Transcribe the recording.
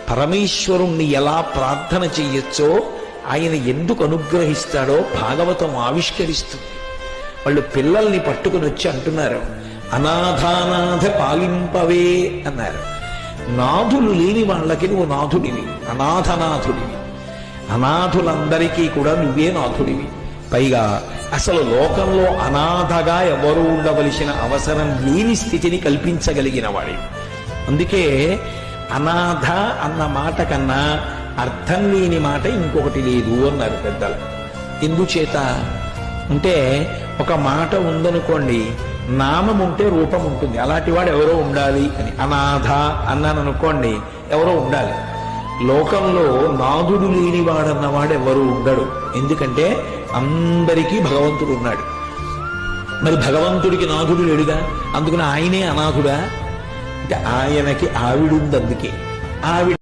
పరమేశ్వరుణ్ణి ఎలా ప్రార్థన చెయ్యొచ్చో, ఆయన ఎందుకు అనుగ్రహిస్తాడో భాగవతం ఆవిష్కరిస్తుంది. వాళ్ళు పిల్లల్ని పట్టుకుని వచ్చి అంటున్నారు, అనాథానాథ పాలింపవే అన్నారు. నాథులు లేని వాళ్ళకి నువ్వు నాథుడివి, అనాథనాథుడివి. అనాథులందరికీ కూడా నువ్వే నాథుడివి. పైగా అసలు లోకంలో అనాథగా ఎవరు ఉండవలసిన అవసరం లేని స్థితిని కల్పించగలిగిన వాడివి. అందుకే అనాథ అన్న మాట కన్నా అర్థం లేని మాట ఇంకొకటి లేదు అన్నారు పెద్దలు. ఎందుచేత అంటే ఒక మాట ఉందనుకోండి, నామం ఉంటే రూపం ఉంటుంది. అలాంటి వాడు ఎవరో ఉండాలి అని. అనాథ అన్నాను అనుకోండి, ఎవరో ఉండాలి. లోకంలో నాథుడు లేనివాడన్నవాడు ఎవరు ఉండడు. ఎందుకంటే అందరికీ భగవంతుడు ఉన్నాడు. మరి భగవంతుడికి నాథుడు లేడుగా, అందుకని ఆయనే అనాథుడా అంటే ఆయనకి ఆవిడుంది. అందుకే ఆవిడ